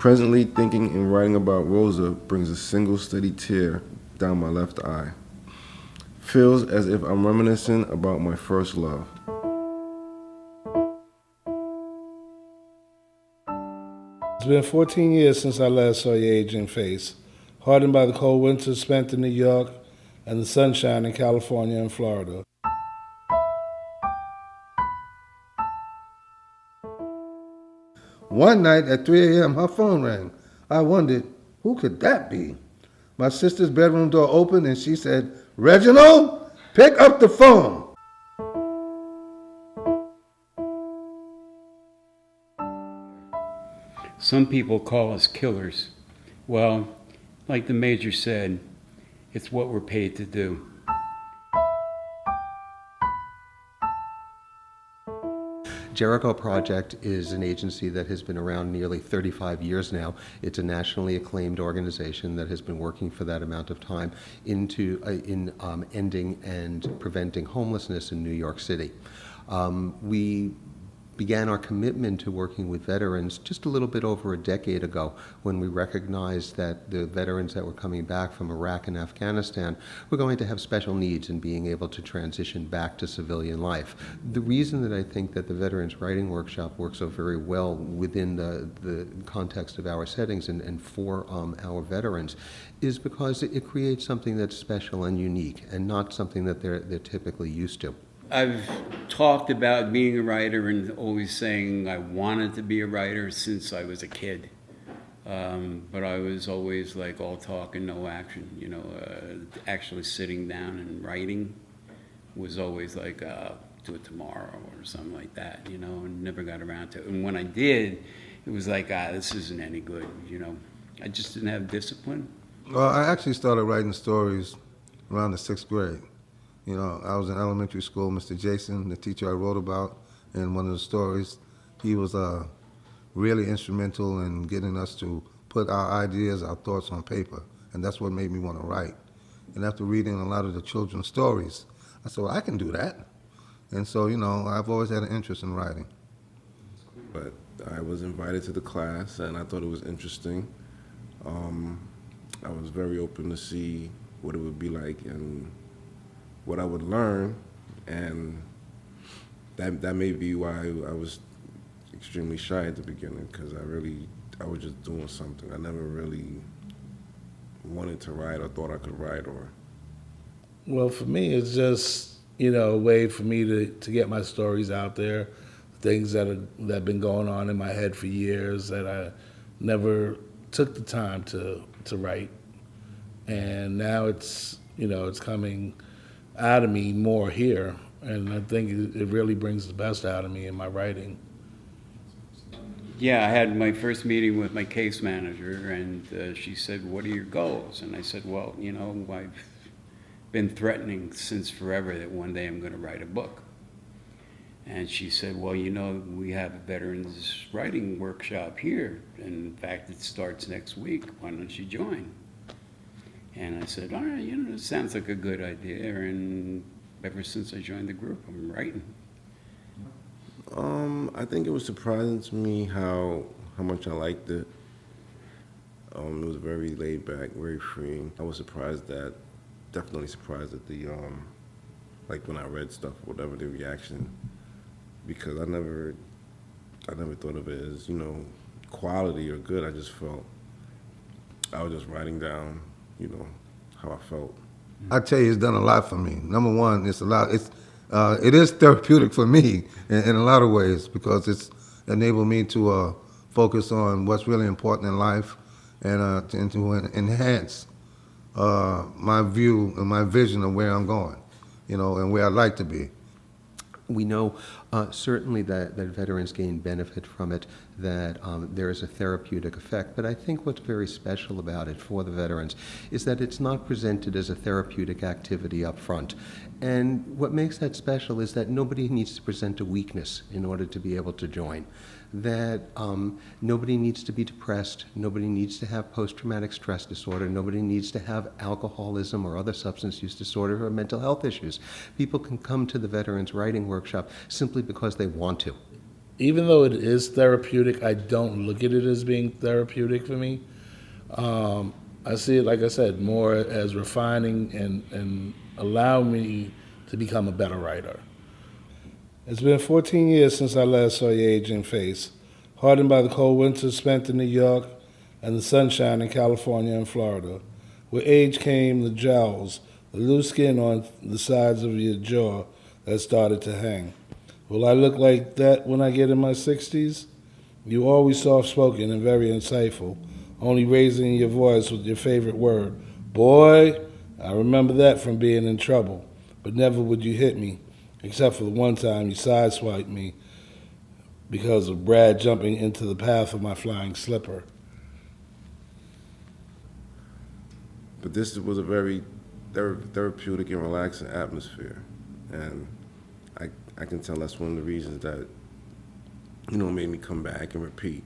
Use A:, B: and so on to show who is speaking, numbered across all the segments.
A: Presently thinking and writing about Rosa brings a single steady tear down my left eye. Feels as if I'm reminiscing about my first love.
B: It's been 14 years since I last saw your aging face, hardened by the cold winters spent in New York and the sunshine in California and Florida.
C: One night at 3 a.m., her phone rang. I wondered, who could that be? My sister's bedroom door opened and she said, "Reginald, pick up the phone."
D: Some people call us killers. Well, like the major said, it's what we're paid to do.
E: Jericho Project is an agency that has been around nearly 35 years now. It's a nationally acclaimed organization that has been working for that amount of time in ending and preventing homelessness in New York City. We began our commitment to working with veterans just a little bit over a decade ago when we recognized that the veterans that were coming back from Iraq and Afghanistan were going to have special needs in being able to transition back to civilian life. The reason that I think that the Veterans Writing Workshop works so very well within the context of our settings and for our veterans is because it creates something that's special and unique and not something that they're typically used to.
D: I've talked about being a writer and always saying I wanted to be a writer since I was a kid. But I was always like all talk and no action. Actually sitting down and writing was always like, do it tomorrow or something like that, and never got around to it. And when I did, it was like, this isn't any good, I just didn't have discipline.
C: Well, I actually started writing stories around the 6th grade. I was in elementary school. Mr. Jason, the teacher I wrote about in one of the stories, he was really instrumental in getting us to put our ideas, our thoughts on paper. And that's what made me want to write. And after reading a lot of the children's stories, I said, well, I can do that. And so, I've always had an interest in writing.
A: But I was invited to the class, and I thought it was interesting. I was very open to see what it would be like and what I would learn, and that may be why I was extremely shy at the beginning, because I was just doing something. I never really wanted to write or thought I could write.
B: Well, for me, it's just, a way for me to get my stories out there, things that have been going on in my head for years that I never took the time to write. And now it's coming out of me more here, and I think it really brings the best out of me in my writing.
D: Yeah, I had my first meeting with my case manager, and she said, "What are your goals?" And I said, "Well, I've been threatening since forever that one day I'm going to write a book." And she said, "Well, we have a veterans writing workshop here, and in fact, it starts next week. Why don't you join?" And I said, all right, it sounds like a good idea. And ever since I joined the group, I'm writing.
A: I think it was surprising to me how much I liked it. It was very laid back, very freeing. I was definitely surprised at the, like when I read stuff, whatever the reaction, because I never thought of it as, quality or good. I just felt, I was just writing down, how I felt.
C: I tell you, it's done a lot for me. Number one, it is therapeutic for me in a lot of ways, because it's enabled me to focus on what's really important in life and to enhance my view and my vision of where I'm going, and where I'd like to be.
E: We know certainly that veterans gain benefit from it, that there is a therapeutic effect, but I think what's very special about it for the veterans is that it's not presented as a therapeutic activity up front. And what makes that special is that nobody needs to present a weakness in order to be able to join. That nobody needs to be depressed, nobody needs to have post-traumatic stress disorder, nobody needs to have alcoholism or other substance use disorder or mental health issues. People can come to the Veterans Writing Workshop simply because they want to.
B: even though it is therapeutic, I don't look at it as being therapeutic for me. I see it, like I said, more as refining and allowing me to become a better writer. It's been 14 years since I last saw your aging face, hardened by the cold winters spent in New York and the sunshine in California and Florida. With age came the jowls, the loose skin on the sides of your jaw that started to hang. Will I look like that when I get in my 60s? You always soft-spoken and very insightful, only raising your voice with your favorite word. Boy, I remember that from being in trouble, but never would you hit me, except for the one time you sideswiped me because of Brad jumping into the path of my flying slipper.
A: But this was a very therapeutic and relaxing atmosphere, and I can tell that's one of the reasons that, made me come back and repeat.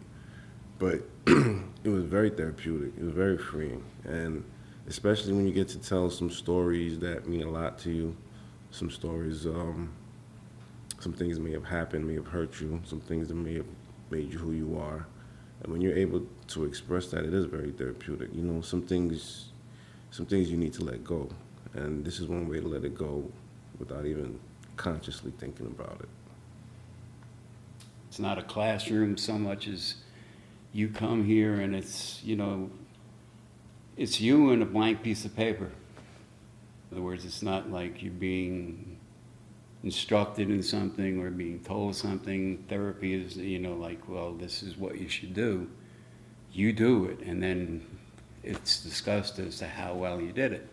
A: But it was very therapeutic. It was very freeing, and especially when you get to tell some stories that mean a lot to you, some stories, some things may have happened, may have hurt you, some things that may have made you who you are, and when you're able to express that, it is very therapeutic. Some things you need to let go, and this is one way to let it go without even consciously thinking about it.
D: It's not a classroom so much as you come here and it's you and a blank piece of paper. In other words, it's not like you're being instructed in something or being told something. Therapy is, this is what you should do. You do it, and then it's discussed as to how well you did it.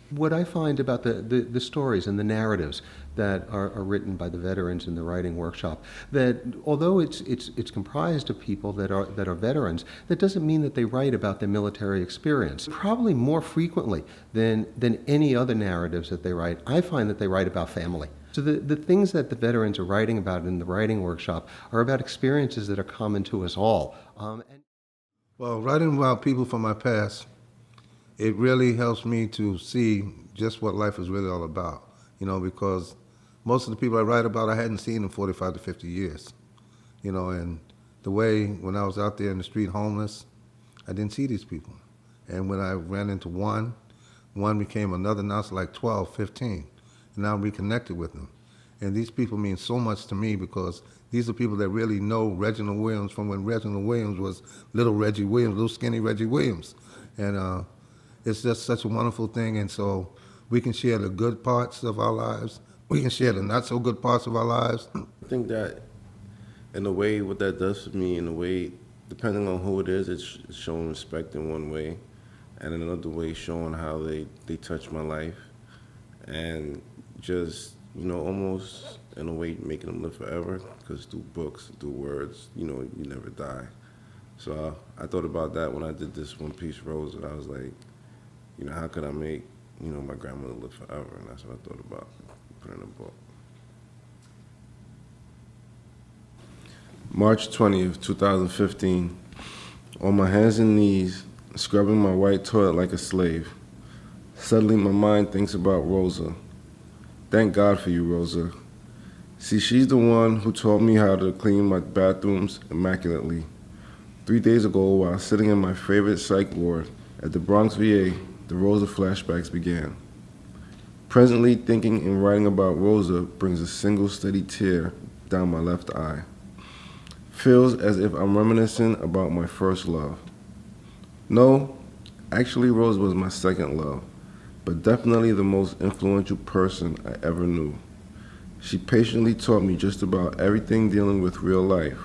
E: What I find about the stories and the narratives that are written by the veterans in the writing workshop, that although it's comprised of people that are veterans, that doesn't mean that they write about their military experience. Probably more frequently than any other narratives that they write, I find that they write about family. So the things that the veterans are writing about in the writing workshop are about experiences that are common to us all.
C: Well, writing about people from my past, it really helps me to see just what life is really all about, because most of the people I write about I hadn't seen in 45 to 50 years, and the way when I was out there in the street homeless, I didn't see these people. And when I ran into one became another, now it's like 12, 15, and now I'm reconnected with them. And these people mean so much to me because these are people that really know Reginald Williams from when Reginald Williams was little Reggie Williams, little skinny Reggie Williams. And it's just such a wonderful thing. And so we can share the good parts of our lives. We can share the not so good parts of our lives.
A: I think that in a way, what that does for me, in a way, depending on who it is, it's showing respect in one way, and in another way, showing how they touch my life, and just, almost in a way making them live forever, because through books, through words, you never die. So I thought about that when I did this one piece, Rose, and I was like, how could I make, my grandmother live forever? And that's what I thought about putting in a book. March 20th, 2015. On my hands and knees, scrubbing my white toilet like a slave. Suddenly my mind thinks about Rosa. Thank God for you, Rosa. See, she's the one who taught me how to clean my bathrooms immaculately. 3 days ago, while sitting in my favorite psych ward at the Bronx VA, the Rosa flashbacks began. Presently, thinking and writing about Rosa brings a single steady tear down my left eye. Feels as if I'm reminiscing about my first love. No, actually Rosa was my second love, but definitely the most influential person I ever knew. She patiently taught me just about everything dealing with real life.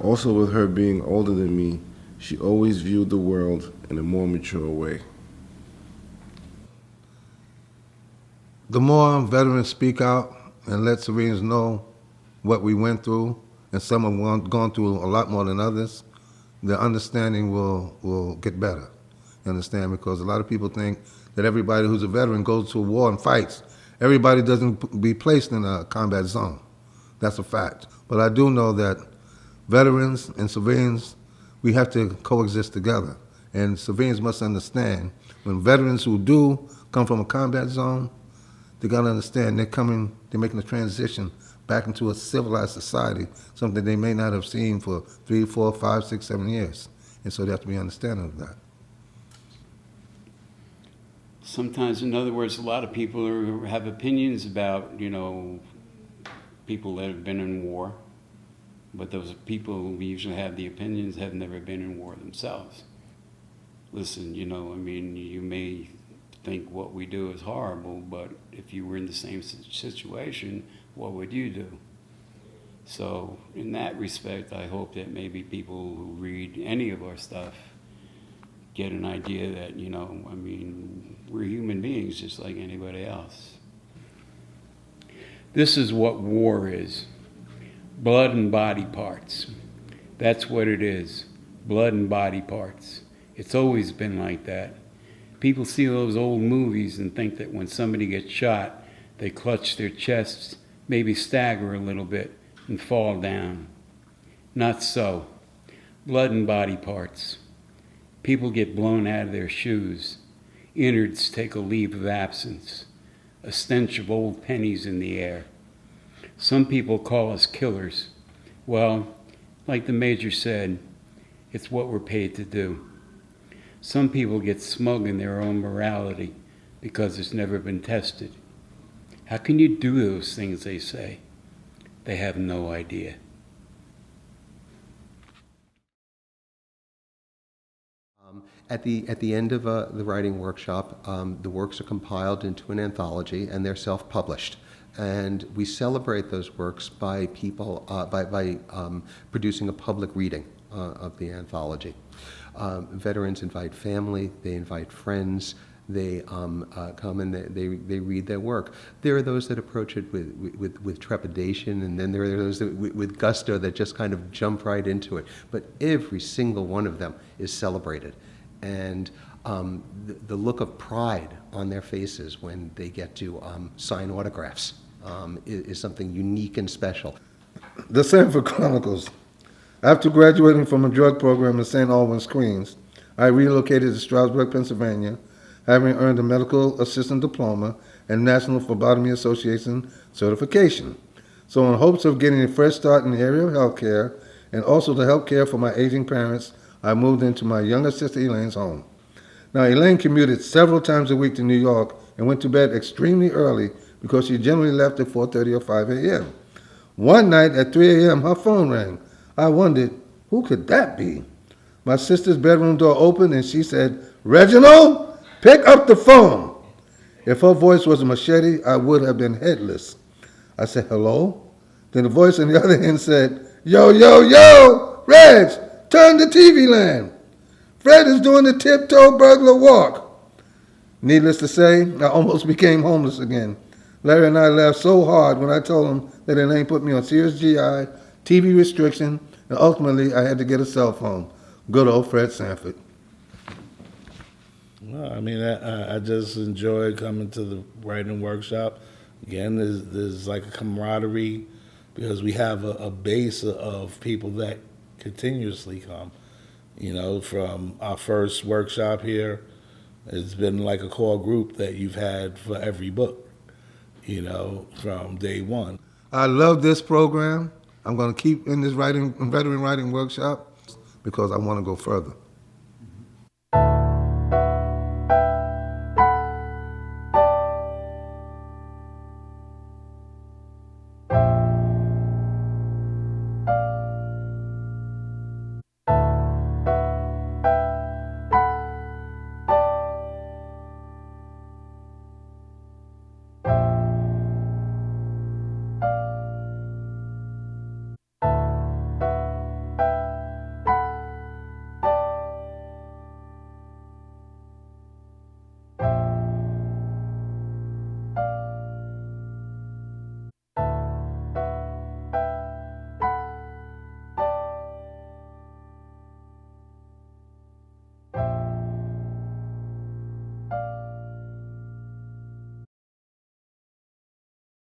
A: Also, with her being older than me, she always viewed the world in a more mature way.
C: The more veterans speak out and let civilians know what we went through, and some have gone through a lot more than others, the understanding will get better. You understand? Because a lot of people think that everybody who's a veteran goes to a war and fights. Everybody doesn't be placed in a combat zone. That's a fact. But I do know that veterans and civilians, we have to coexist together. And civilians must understand when veterans who do come from a combat zone, they got to understand they're making a transition back into a civilized society, something they may not have seen for 3, 4, 5, 6, 7 years. And so they have to be understanding of that.
D: Sometimes, in other words, a lot of people have opinions about, people that have been in war, but those people who usually have the opinions have never been in war themselves. Listen, you may think what we do is horrible, but if you were in the same situation, what would you do? So in that respect, I hope that maybe people who read any of our stuff get an idea that, we're human beings just like anybody else. This is what war is. Blood and body parts. That's what it is. Blood and body parts. It's always been like that. People see those old movies and think that when somebody gets shot, they clutch their chests, maybe stagger a little bit, and fall down. Not so. Blood and body parts. People get blown out of their shoes. Innards take a leave of absence. A stench of old pennies in the air. Some people call us killers. Well, like the Major said, it's what we're paid to do. Some people get smug in their own morality because it's never been tested. How can you do those things, they say? They have no idea.
E: At the end of the writing workshop, the works are compiled into an anthology, and they're self-published. And we celebrate those works by people by producing a public reading of the anthology. Veterans invite family, they invite friends, they come and they read their work. There are those that approach it with trepidation, and then there are those that, with gusto that just kind of jump right into it. But every single one of them is celebrated. And the look of pride on their faces when they get to sign autographs is something unique and special.
C: The Sanford Chronicles. After graduating from a drug program in St. Albans, Queens, I relocated to Stroudsburg, Pennsylvania, having earned a medical assistant diploma and National Phlebotomy Association certification. So in hopes of getting a fresh start in the area of healthcare and also to help care for my aging parents, I moved into my younger sister Elaine's home. Now, Elaine commuted several times a week to New York and went to bed extremely early because she generally left at 4:30 or 5 a.m. One night at 3 a.m., her phone rang. I wondered, who could that be? My sister's bedroom door opened and she said, "Reginald, pick up the phone." If her voice was a machete, I would have been headless. I said, "Hello?" Then the voice on the other end said, "Yo, yo, yo, Reg, turn the TV land. Fred is doing the tiptoe burglar walk." Needless to say, I almost became homeless again. Larry and I laughed so hard when I told him that Elaine put me on serious GI, TV restriction, and ultimately I had to get a cell phone. Good old Fred Sanford.
B: Well, I mean, I just enjoy coming to the writing workshop. Again, there's like a camaraderie because we have a base of people that continuously come. From our first workshop here, it's been like a core group that you've had for every book, from day one.
C: I love this program. I'm going to keep in this veteran writing workshop because I want to go further.